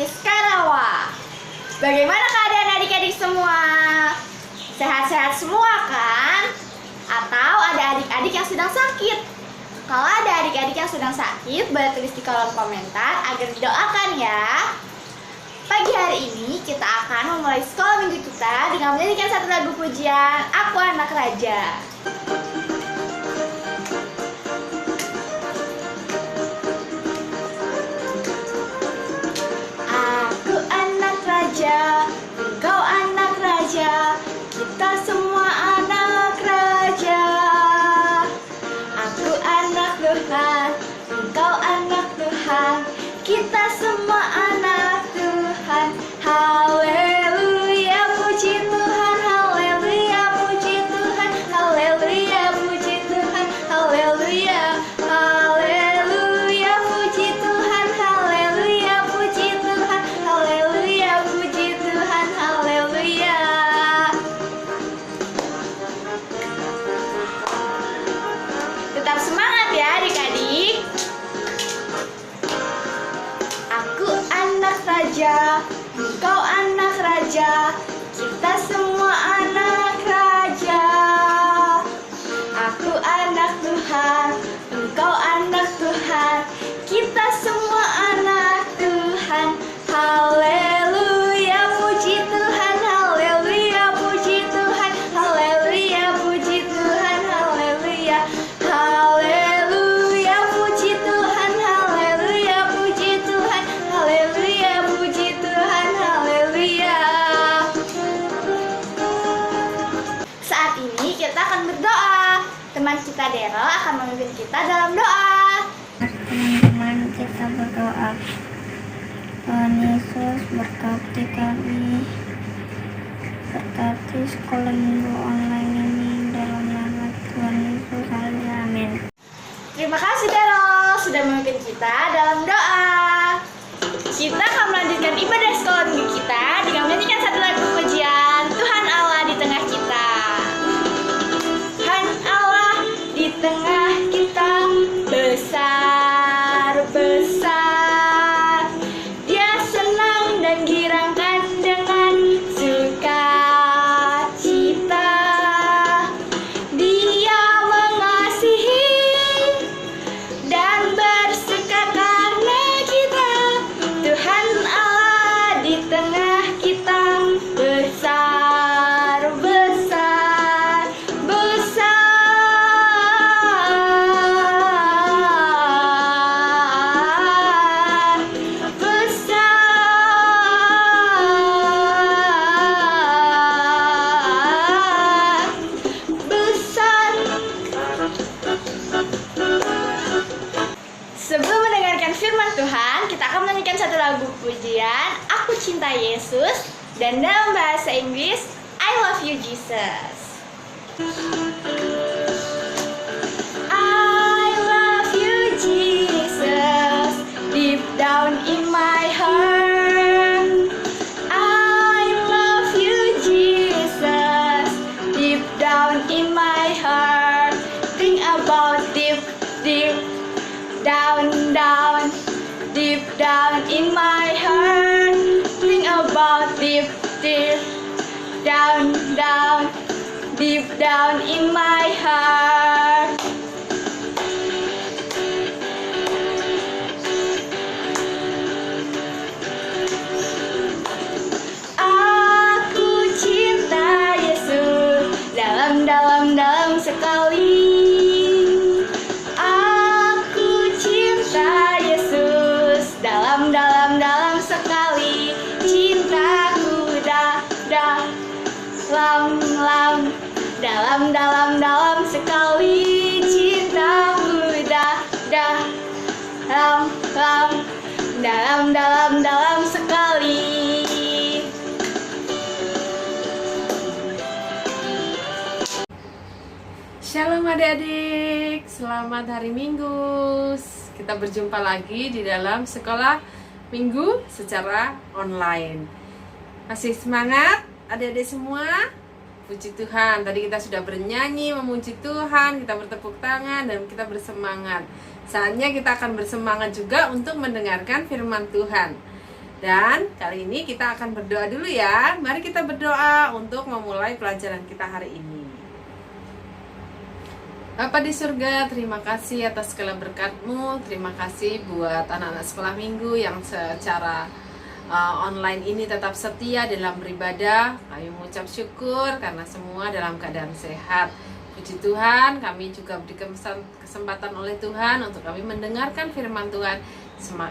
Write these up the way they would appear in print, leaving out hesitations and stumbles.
Kamis Karawang. Bagaimana keadaan adik-adik semua? Sehat-sehat semua kan? Atau ada adik-adik yang sedang sakit? Kalau ada adik-adik yang sedang sakit, boleh tulis di kolom komentar agar didoakan ya. Pagi hari ini kita akan memulai sekolah minggu kita dengan menyanyikan satu lagu pujian, Aku Anak Raja. Aku anak raja, engkau anak raja, kita semua anak raja. Aku anak Tuhan, engkau anak Tuhan, kita semua anak Tuhan. Haleluya, puji Tuhan, haleluya, puji Tuhan, haleluya, puji Tuhan, haleluya, haleluya, puji Tuhan, haleluya, puji Tuhan, haleluya, puji Tuhan, haleluya. Tetap semangat ya adik-adik. Aku anak raja, engkau anak raja, kita semua anak raja. Aku anak Tuhan, engkau anak Tuhan, kita semua anak Tuhan. Haleluya, puji Tuhan, haleluya, puji Tuhan, haleluya, puji Tuhan, haleluya. Haleluya, puji Tuhan, haleluya, puji Tuhan, haleluya, puji Tuhan, haleluya. Saat ini kita akan berdoa. Teman kita Daryl akan memimpin kita dalam doa. Teman-teman, kita berdoa. Tuhan Yesus, berkati kami, berkati sekolah minggu online ini dalam nama Tuhan Yesus. Amin. Terima kasih Daryl sudah memimpin kita dalam doa. Kita akan melanjutkan ibadah sekolah minggu kita dengan menyanyikan satu lagu pujian, Tuhan Allah di tengah kita. Tuhan Allah di tengah kita, besar, besar. Dia senang dan girangkan dengan sukacita. Dia mengasihi dan bersuka karena kita. Tuhan Allah di tengah kita, besar, besar, besar. Sebelum mendengarkan firman Tuhan, kita akan menyanyikan satu lagu pujian, Aku Cinta Yesus, dan dalam bahasa Inggris, I Love You Jesus. I love you Jesus, deep down in my heart. I love you Jesus, deep down in my heart. Think about deep, deep down, down, deep down in my heart. Think about deep, deep down, down, deep down in my heart. Aku cinta Yesus, dalam, dalam, dalam sekali. Dalam, dalam, dalam sekali. Cintaku dalam, dalam, dalam, dalam sekali. Cintaku dalam, dalam, dalam, dalam sekali. Shalom adik-adik, selamat hari Minggu. Kita berjumpa lagi di dalam sekolah minggu secara online. Masih semangat adik-adik semua? Puji Tuhan, tadi kita sudah bernyanyi memuji Tuhan, kita bertepuk tangan dan kita bersemangat. Saatnya kita akan bersemangat juga untuk mendengarkan firman Tuhan. Dan kali ini kita akan berdoa dulu ya. Mari kita berdoa untuk memulai pelajaran kita hari ini. Bapa di surga, terima kasih atas segala berkat-Mu. Terima kasih buat anak-anak sekolah minggu yang secara online ini tetap setia dalam beribadah. Kami mengucap syukur karena semua dalam keadaan sehat. Puji Tuhan, kami juga diberi kesempatan oleh Tuhan untuk kami mendengarkan firman Tuhan,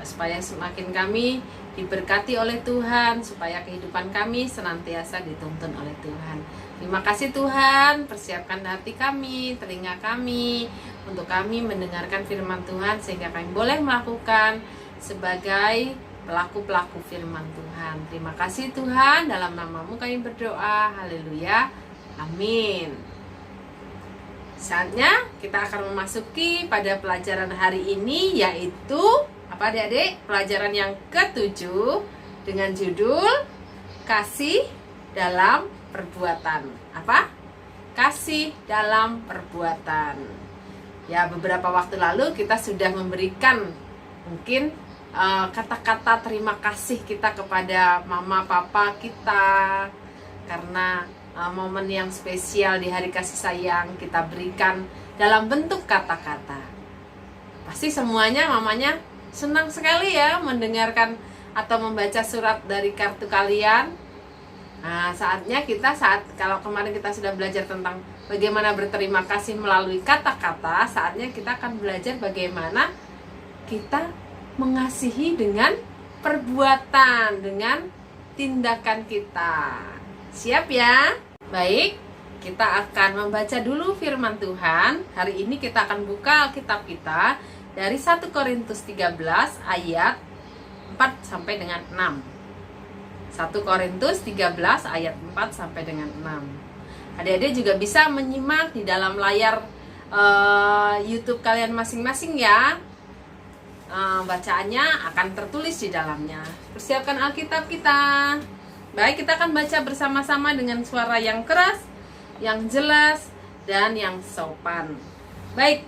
supaya semakin kami diberkati oleh Tuhan, supaya kehidupan kami senantiasa dituntun oleh Tuhan. Terima kasih Tuhan, persiapkan hati kami, telinga kami, untuk kami mendengarkan firman Tuhan, sehingga kami boleh melakukan sebagai pelaku-pelaku firman Tuhan. Terima kasih Tuhan, dalam nama-Mu kami berdoa, haleluya, amin. Saatnya kita akan memasuki pada pelajaran hari ini, yaitu apa adik-adik? Pelajaran yang ke-7 dengan judul Kasih dalam Perbuatan. Apa? Kasih dalam perbuatan. Ya, beberapa waktu lalu kita sudah memberikan mungkin kata-kata terima kasih kita kepada mama papa kita, karena momen yang spesial di hari kasih sayang kita berikan dalam bentuk kata-kata. Pasti semuanya mamanya senang sekali ya mendengarkan atau membaca surat dari kartu kalian. Nah, saatnya kalau kemarin kita sudah belajar tentang bagaimana berterima kasih melalui kata-kata, saatnya kita akan belajar bagaimana kita mengasihi dengan perbuatan, dengan tindakan kita. Siap ya? Baik, kita akan membaca dulu firman Tuhan. Hari ini kita akan buka Alkitab kita dari 1 Korintus 13 ayat 4 sampai dengan 6. 1 Korintus 13 ayat 4 sampai dengan 6. Adik-adik juga bisa menyimak di dalam layar YouTube kalian masing-masing ya. Bacaannya akan tertulis di dalamnya. Persiapkan Alkitab kita. Baik, kita akan baca bersama-sama dengan suara yang keras, yang jelas, dan yang sopan. Baik,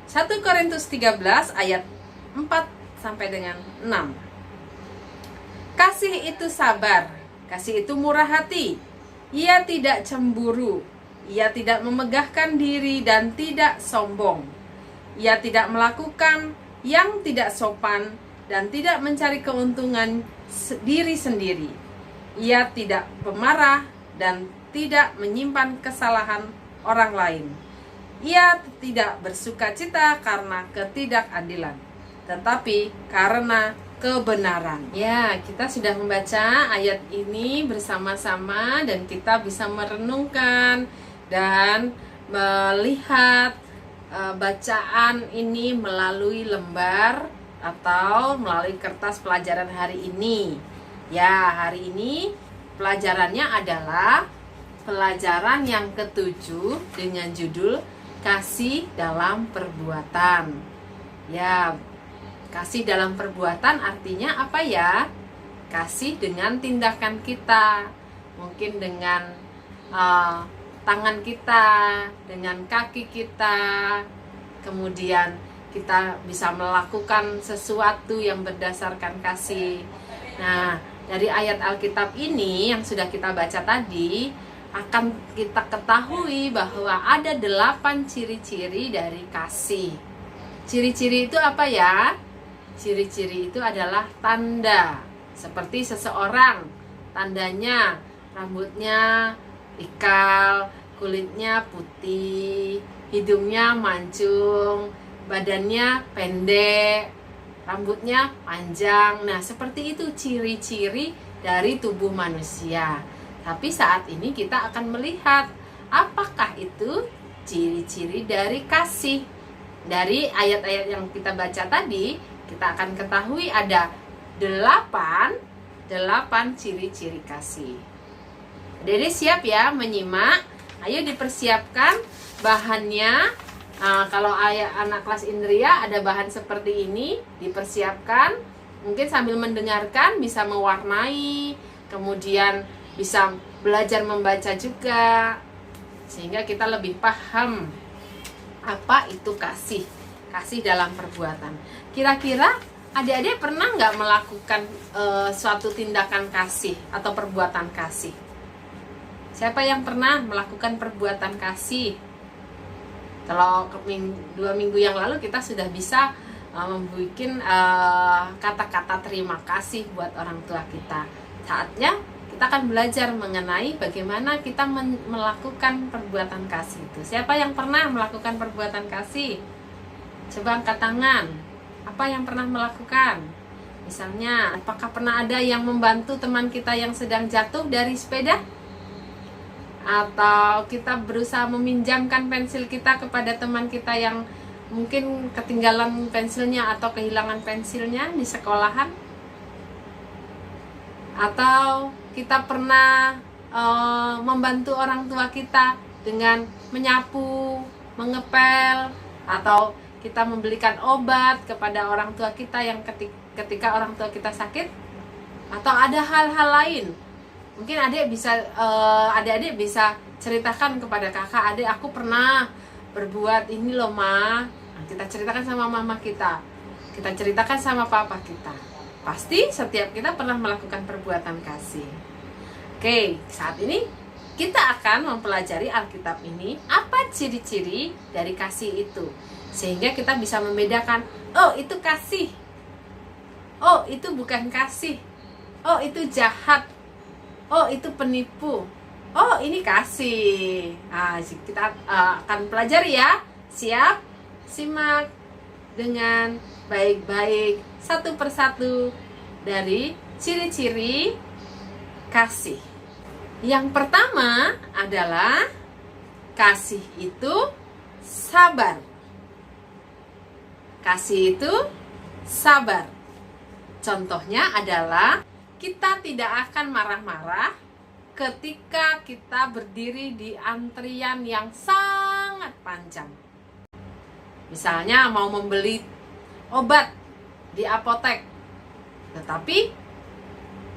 1 Korintus 13 ayat 4 sampai dengan 6. Kasih itu sabar, kasih itu murah hati. Ia tidak cemburu, ia tidak memegahkan diri dan tidak sombong. Ia tidak melakukan yang tidak sopan dan tidak mencari keuntungan diri sendiri. Ia tidak pemarah dan tidak menyimpan kesalahan orang lain. Ia tidak bersukacita karena ketidakadilan, tetapi karena kebenaran. Ya, kita sudah membaca ayat ini bersama-sama dan kita bisa merenungkan dan melihat bacaan ini melalui lembar atau melalui kertas pelajaran hari ini. Ya, hari ini pelajarannya adalah pelajaran yang ke-7 dengan judul Kasih dalam Perbuatan. Ya, kasih dalam perbuatan artinya apa ya? Kasih dengan tindakan kita. Mungkin dengan tangan kita, dengan kaki kita. Kemudian kita bisa melakukan sesuatu yang berdasarkan kasih. Nah, dari ayat Alkitab ini yang sudah kita baca tadi, akan kita ketahui bahwa ada 8 ciri-ciri dari kasih. Ciri-ciri itu apa ya? Ciri-ciri itu adalah tanda. Seperti seseorang, tandanya rambutnya ikal, kulitnya putih, hidungnya mancung, badannya pendek, rambutnya panjang. Nah, seperti itu ciri-ciri dari tubuh manusia. Tapi saat ini kita akan melihat apakah itu ciri-ciri dari kasih. Dari ayat-ayat yang kita baca tadi, kita akan ketahui ada 8 ciri-ciri kasih. Jadi siap ya menyimak? Ayo dipersiapkan bahannya. Kalau anak kelas Indria ada bahan seperti ini, dipersiapkan. Mungkin sambil mendengarkan bisa mewarnai, kemudian bisa belajar membaca juga, sehingga kita lebih paham apa itu kasih dalam perbuatan. Kira-kira Adik-adik pernah nggak melakukan suatu tindakan kasih atau perbuatan kasih? Siapa yang pernah melakukan perbuatan kasih? Kalau 2 minggu yang lalu kita sudah bisa membuat kata-kata terima kasih buat orang tua kita. Saatnya kita akan belajar mengenai bagaimana kita melakukan perbuatan kasih itu. Siapa yang pernah melakukan perbuatan kasih? Coba angkat tangan. Apa yang pernah melakukan? Misalnya, apakah pernah ada yang membantu teman kita yang sedang jatuh dari sepeda? Atau kita berusaha meminjamkan pensil kita kepada teman kita yang mungkin ketinggalan pensilnya atau kehilangan pensilnya di sekolahan? Atau kita pernah membantu orang tua kita dengan menyapu, mengepel, atau kita membelikan obat kepada orang tua kita yang ketika orang tua kita sakit? Atau ada hal-hal lain? Mungkin adik-adik bisa ceritakan kepada kakak, adik aku pernah berbuat ini loh ma. Nah, kita ceritakan sama mama kita ceritakan sama papa kita. Pasti setiap kita pernah melakukan perbuatan kasih. Oke, saat ini kita akan mempelajari Alkitab ini, apa ciri-ciri dari kasih itu, sehingga kita bisa membedakan, oh itu kasih, oh itu bukan kasih, oh itu jahat, oh itu penipu, oh ini kasih. Nah, kita akan pelajari ya. Siap? Simak dengan baik-baik satu persatu dari ciri-ciri kasih. Yang pertama adalah kasih itu sabar. Kasih itu sabar. Contohnya adalah kita tidak akan marah-marah ketika kita berdiri di antrian yang sangat panjang. Misalnya mau membeli obat di apotek, tetapi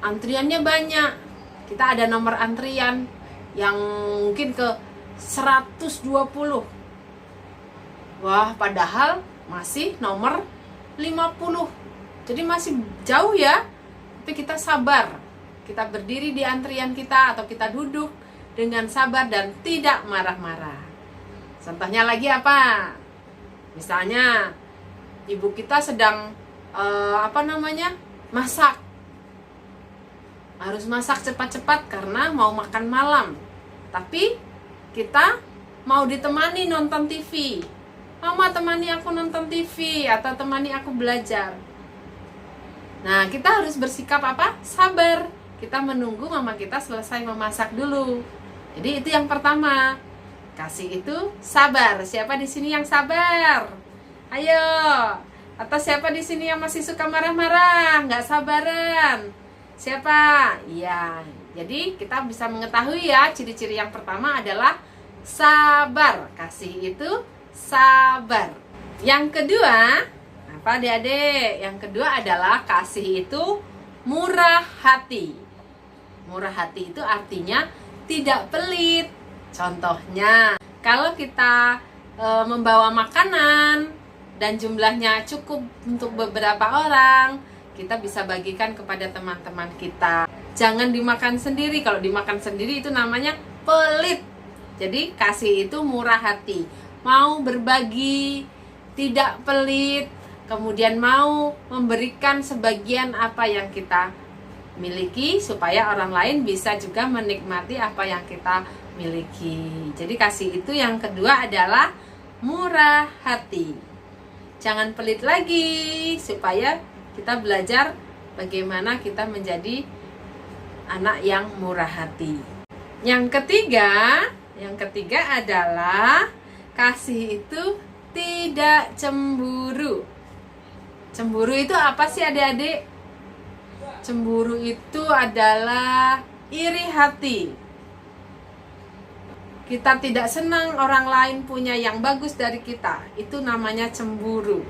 antriannya banyak. Kita ada nomor antrian yang mungkin ke 120. Wah, padahal masih nomor 50. Jadi masih jauh ya. Tapi kita sabar. Kita berdiri di antrian kita atau kita duduk dengan sabar dan tidak marah-marah. Contohnya lagi apa? Misalnya ibu kita sedang masak. Harus masak cepat-cepat karena mau makan malam. Tapi kita mau ditemani nonton TV. Mama temani aku nonton TV atau temani aku belajar. Nah, kita harus bersikap apa? Sabar. Kita menunggu mama kita selesai memasak dulu. Jadi itu yang pertama. Kasih itu sabar. Siapa di sini yang sabar? Ayo. Atau siapa di sini yang masih suka marah-marah, nggak sabaran? Siapa? Iya. Jadi kita bisa mengetahui ya, ciri-ciri yang pertama adalah sabar. Kasih itu sabar. Yang kedua, apa adik-adik? Yang kedua adalah kasih itu murah hati. Murah hati itu artinya tidak pelit. Contohnya, kalau kita membawa makanan dan jumlahnya cukup untuk beberapa orang, kita bisa bagikan kepada teman-teman kita. Jangan dimakan sendiri. Kalau dimakan sendiri itu namanya pelit. Jadi kasih itu murah hati. Mau berbagi, tidak pelit, kemudian mau memberikan sebagian apa yang kita miliki supaya orang lain bisa juga menikmati apa yang kita miliki. Jadi kasih itu yang kedua adalah murah hati. Jangan pelit lagi supaya kita belajar bagaimana kita menjadi anak yang murah hati. Yang ketiga adalah kasih itu tidak cemburu. Cemburu itu apa sih adik-adik? Cemburu itu adalah iri hati. Kita tidak senang orang lain punya yang bagus dari kita. Itu namanya cemburu.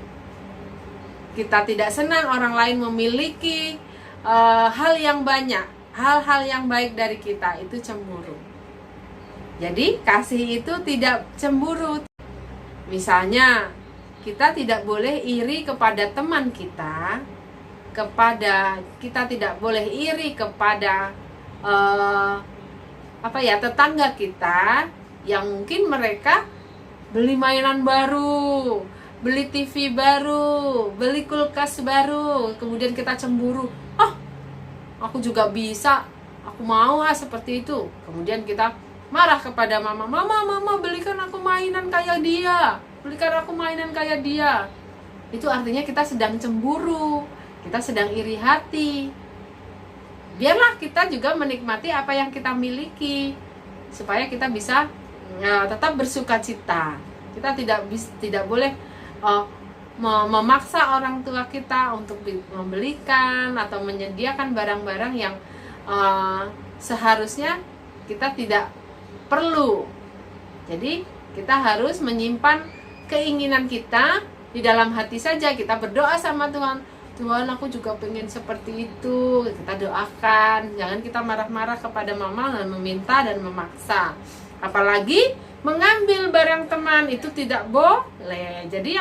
Kita tidak senang orang lain memiliki hal yang banyak, hal-hal yang baik dari kita. Itu cemburu. Jadi kasih itu tidak cemburu. Misalnya kita tidak boleh iri kepada teman kita kepada, kita tidak boleh iri kepada tetangga kita yang mungkin mereka beli mainan baru, beli TV baru, beli kulkas baru, kemudian kita cemburu. Oh, aku juga bisa, aku mau seperti itu. Kemudian kita marah kepada mama, mama belikan aku mainan kayak dia, belikan aku mainan kayak dia. Itu artinya kita sedang cemburu, kita sedang iri hati. Biarlah kita juga menikmati apa yang kita miliki, supaya kita bisa tetap bersuka cita. Kita tidak boleh memaksa orang tua kita untuk membelikan atau menyediakan barang-barang yang seharusnya kita tidak perlu. Jadi kita harus menyimpan keinginan kita di dalam hati saja. Kita berdoa sama Tuhan, Tuhan aku juga pengen seperti itu. Kita doakan, jangan kita marah-marah kepada mama dan meminta dan memaksa. Apalagi mengambil barang teman, itu tidak boleh. Jadi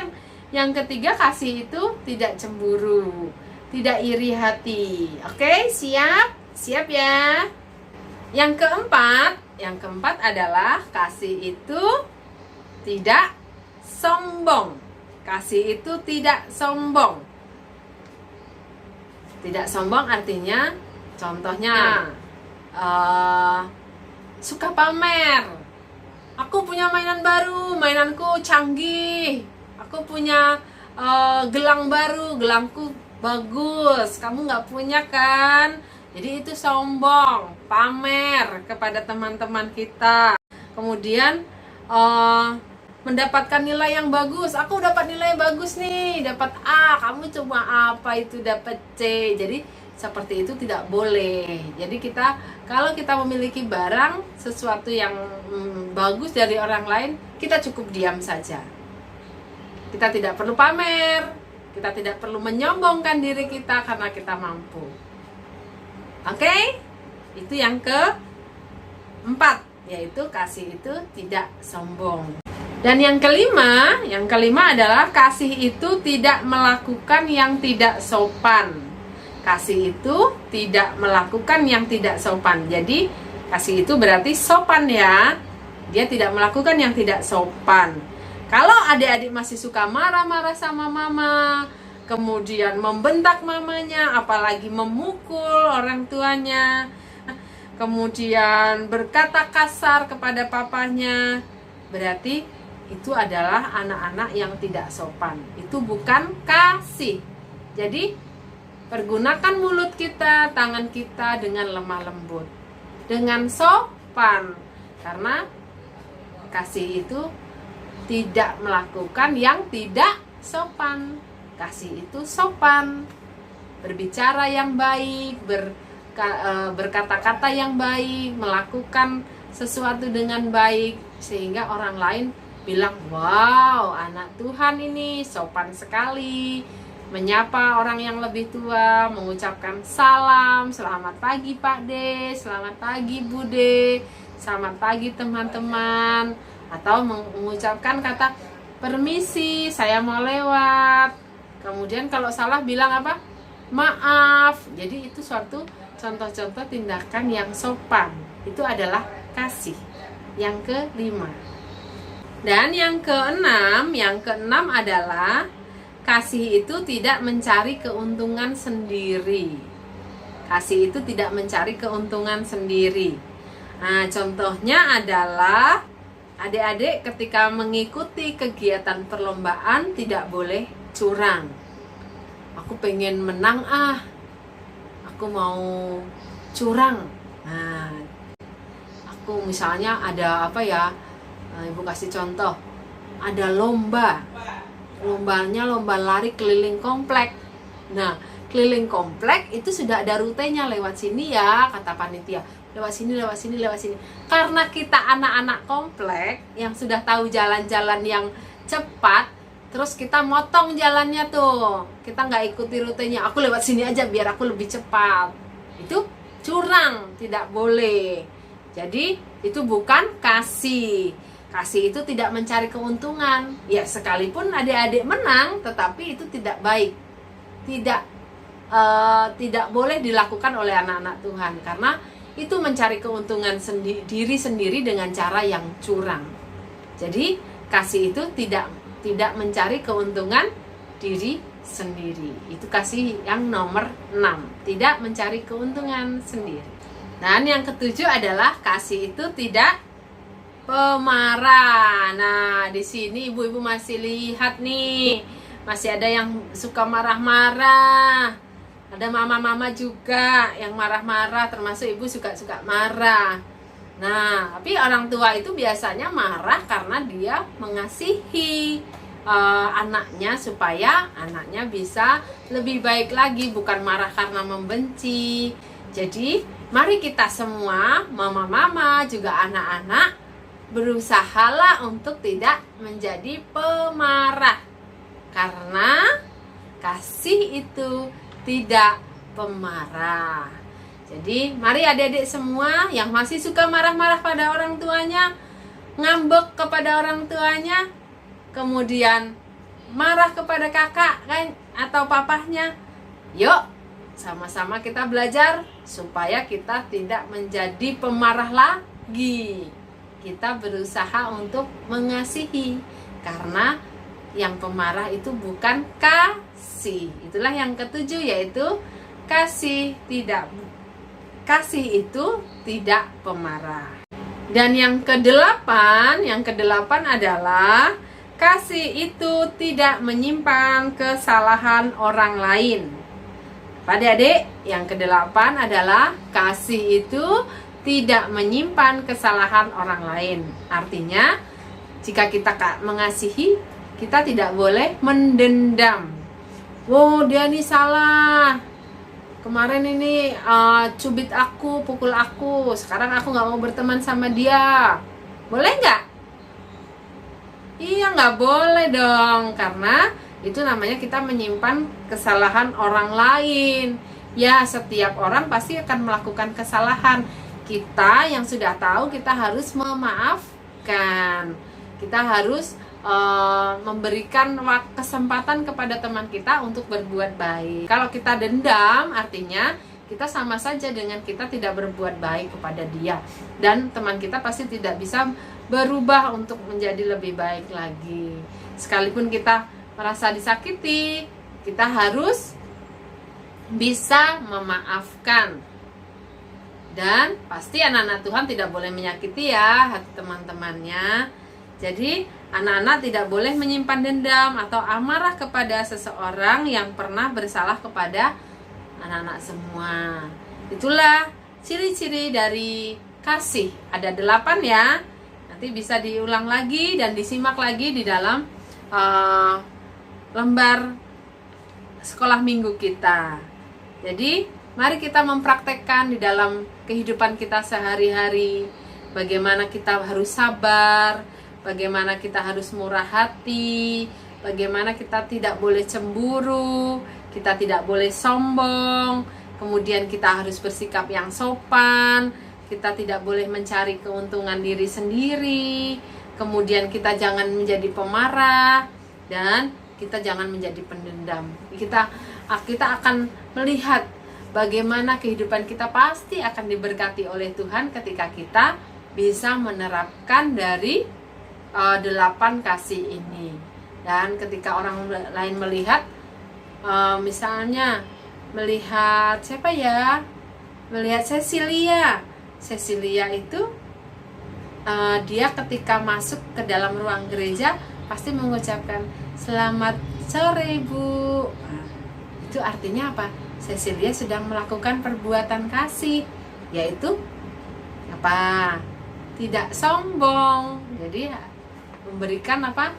yang ketiga, kasih itu tidak cemburu, tidak iri hati. Oke, siap? Siap ya? Yang keempat adalah kasih itu tidak sombong. Kasih itu tidak sombong. Tidak sombong artinya, contohnya suka pamer. Aku punya mainan baru, mainanku canggih. Aku punya gelang baru, gelangku bagus. Kamu nggak punya kan? Jadi itu sombong, pamer kepada teman-teman kita. Kemudian mendapatkan nilai yang bagus. Aku dapat nilai bagus nih, dapat A. Kamu cuma apa itu dapat C. Jadi seperti itu tidak boleh. Jadi kalau kita memiliki barang sesuatu yang bagus dari orang lain, kita cukup diam saja. Kita tidak perlu pamer, kita tidak perlu menyombongkan diri kita karena kita mampu. Oke? Itu yang keempat, yaitu kasih itu tidak sombong. Dan yang kelima adalah kasih itu tidak melakukan yang tidak sopan. Kasih itu tidak melakukan yang tidak sopan. Jadi kasih itu berarti sopan ya. Dia tidak melakukan yang tidak sopan. Kalau adik-adik masih suka marah-marah sama mama, kemudian membentak mamanya, apalagi memukul orang tuanya, kemudian berkata kasar kepada papanya, berarti itu adalah anak-anak yang tidak sopan. Itu bukan kasih. Jadi pergunakan mulut kita, tangan kita dengan lemah lembut, dengan sopan. Karena kasih itu tidak melakukan yang tidak sopan. Kasih itu sopan, berbicara yang baik, berkata-kata yang baik, melakukan sesuatu dengan baik, sehingga orang lain bilang, wow, anak Tuhan ini sopan sekali, menyapa orang yang lebih tua, mengucapkan salam, selamat pagi Pak De, selamat pagi Bu De, selamat pagi teman-teman, atau mengucapkan kata permisi, saya mau lewat. Kemudian kalau salah bilang apa? Maaf. Jadi itu suatu contoh-contoh tindakan yang sopan. Itu adalah kasih. Yang kelima. Dan yang keenam adalah kasih itu tidak mencari keuntungan sendiri. Kasih itu tidak mencari keuntungan sendiri. Nah, contohnya adalah adik-adik ketika mengikuti kegiatan perlombaan tidak boleh curang. Aku pengen menang aku mau curang. Nah, aku misalnya ada Ibu kasih contoh, ada lombanya lomba lari keliling komplek. Nah, keliling komplek itu sudah ada rutenya, lewat sini ya kata panitia, lewat sini. Karena kita anak-anak komplek yang sudah tahu jalan-jalan yang cepat, terus kita motong jalannya tuh, kita nggak ikuti rutenya, aku lewat sini aja biar aku lebih cepat. Itu curang, tidak boleh. Jadi itu bukan kasih. Kasih itu tidak mencari keuntungan. Ya, sekalipun adik-adik menang, tetapi itu tidak baik. Tidak tidak boleh dilakukan oleh anak-anak Tuhan, karena itu mencari keuntungan diri sendiri dengan cara yang curang. Jadi kasih itu tidak mencari keuntungan diri sendiri. Itu kasih yang nomor 6, tidak mencari keuntungan sendiri. Dan yang ketujuh adalah kasih itu tidak pemarah. Nah, di sini ibu-ibu masih lihat nih, masih ada yang suka marah-marah. Ada mama-mama juga yang marah-marah, termasuk ibu suka marah. Nah, tapi orang tua itu biasanya marah karena dia mengasihi anaknya supaya anaknya bisa lebih baik lagi, bukan marah karena membenci. Jadi, mari kita semua, mama-mama juga anak-anak, berusahalah untuk tidak menjadi pemarah. Karena kasih itu tidak pemarah. Jadi mari adik-adik semua yang masih suka marah-marah pada orang tuanya, ngambek kepada orang tuanya, kemudian marah kepada kakak kan atau papahnya, yuk sama-sama kita belajar supaya kita tidak menjadi pemarah lagi. Kita berusaha untuk mengasihi, karena yang pemarah itu bukan kasih. Itulah yang ketujuh, yaitu kasih itu tidak pemarah. Dan yang kedelapan adalah kasih itu tidak menyimpan kesalahan orang lain. Adik-adik, yang kedelapan adalah kasih itu tidak menyimpan kesalahan orang lain. Artinya, jika kita mengasihi, kita tidak boleh mendendam. Wow, dia ini salah. Kemarin ini cubit aku, pukul aku. Sekarang aku gak mau berteman sama dia. Boleh gak? Iya, gak boleh dong. Karena itu namanya kita menyimpan kesalahan orang lain. Ya, setiap orang pasti akan melakukan kesalahan. Kita yang sudah tahu, kita harus memaafkan. Kita harus memberikan kesempatan kepada teman kita untuk berbuat baik. Kalau kita dendam, artinya kita sama saja dengan kita tidak berbuat baik kepada dia, dan teman kita pasti tidak bisa berubah untuk menjadi lebih baik lagi. Sekalipun kita merasa disakiti, kita harus bisa memaafkan. Dan pasti anak-anak Tuhan tidak boleh menyakiti ya hati teman-temannya. Jadi anak-anak tidak boleh menyimpan dendam atau amarah kepada seseorang yang pernah bersalah kepada anak-anak semua. Itulah ciri-ciri dari kasih. Ada 8 ya. Nanti bisa diulang lagi dan disimak lagi di dalam lembar sekolah minggu kita. Jadi mari kita mempraktekkan di dalam kehidupan kita sehari-hari. Bagaimana kita harus sabar, bagaimana kita harus murah hati, bagaimana kita tidak boleh cemburu, kita tidak boleh sombong, kemudian kita harus bersikap yang sopan, kita tidak boleh mencari keuntungan diri sendiri, kemudian kita jangan menjadi pemarah, dan kita jangan menjadi pendendam. Kita akan melihat bagaimana kehidupan kita pasti akan diberkati oleh Tuhan ketika kita bisa menerapkan dari 8 kasih ini. Dan ketika orang lain melihat, misalnya melihat siapa ya, melihat Cecilia itu dia ketika masuk ke dalam ruang gereja pasti mengucapkan selamat sore Bu. Itu artinya apa? Cecilia sedang melakukan perbuatan kasih, yaitu apa? Tidak sombong. Jadi memberikan apa?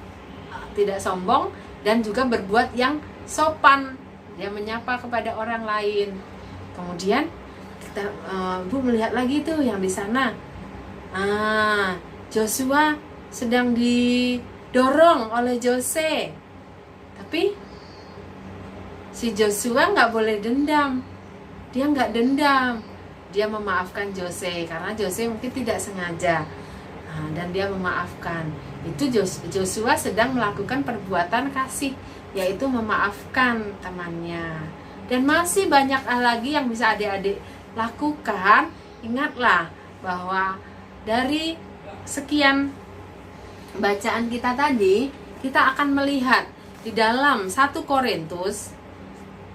Tidak sombong dan juga berbuat yang sopan. Dia menyapa kepada orang lain. Kemudian kita Bu melihat lagi tuh yang di sana. Joshua sedang didorong oleh Jose. Tapi si Joshua nggak boleh dendam. Dia nggak dendam. Dia memaafkan Jose karena Jose mungkin tidak sengaja. Dan dia memaafkan. Itu Joshua sedang melakukan perbuatan kasih, yaitu memaafkan temannya. Dan masih banyak hal lagi yang bisa adik-adik lakukan. Ingatlah bahwa dari sekian bacaan kita tadi, kita akan melihat di dalam 1 Korintus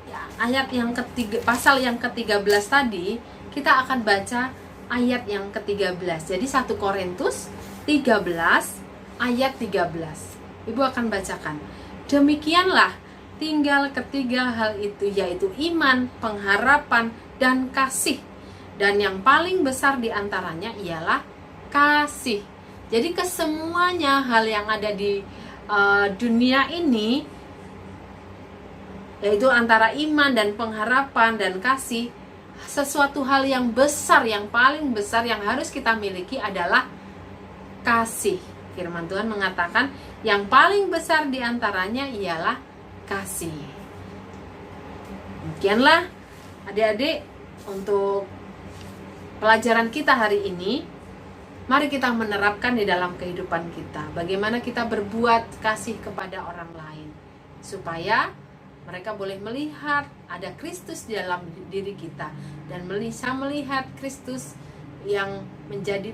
ya, ayat yang ketiga, pasal yang ke-13 tadi, kita akan baca ayat yang ke-13. Jadi 1 Korintus 13 ayat 13. Ibu akan bacakan. Demikianlah tinggal ketiga hal itu, yaitu iman, pengharapan, dan kasih. Dan yang paling besar di antaranya ialah kasih. Jadi kesemuanya hal yang ada di dunia ini, yaitu antara iman dan pengharapan dan kasih, sesuatu hal yang besar, yang paling besar yang harus kita miliki adalah kasih. Firman Tuhan mengatakan yang paling besar di antaranya ialah kasih. Demikianlah adik-adik untuk pelajaran kita hari ini. Mari kita menerapkan di dalam kehidupan kita. Bagaimana kita berbuat kasih kepada orang lain, supaya mereka boleh melihat ada Kristus di dalam diri kita, dan bisa melihat Kristus yang menjadi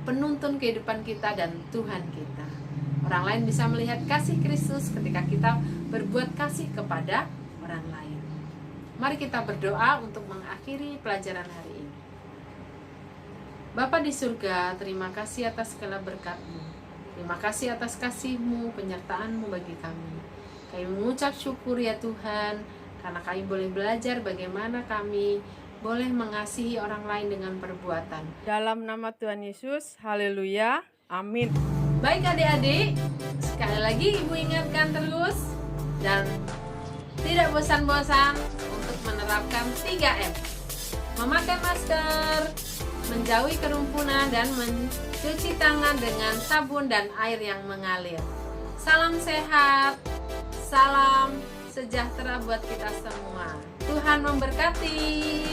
penuntun kehidupan kita dan Tuhan kita. Orang lain bisa melihat kasih Kristus ketika kita berbuat kasih kepada orang lain. Mari kita berdoa untuk mengakhiri pelajaran hari ini. Bapa di surga, terima kasih atas segala berkat-Mu. Terima kasih atas kasih-Mu, penyertaan-Mu bagi kami. Kami mengucap syukur ya Tuhan, karena kami boleh belajar bagaimana kami boleh mengasihi orang lain dengan perbuatan. Dalam nama Tuhan Yesus, haleluya, amin. Baik adik-adik, sekali lagi Ibu ingatkan terus dan tidak bosan-bosan untuk menerapkan 3M. Memakai masker, menjauhi kerumunan, dan mencuci tangan dengan sabun dan air yang mengalir. Salam sehat, salam sejahtera buat kita semua. Tuhan memberkati.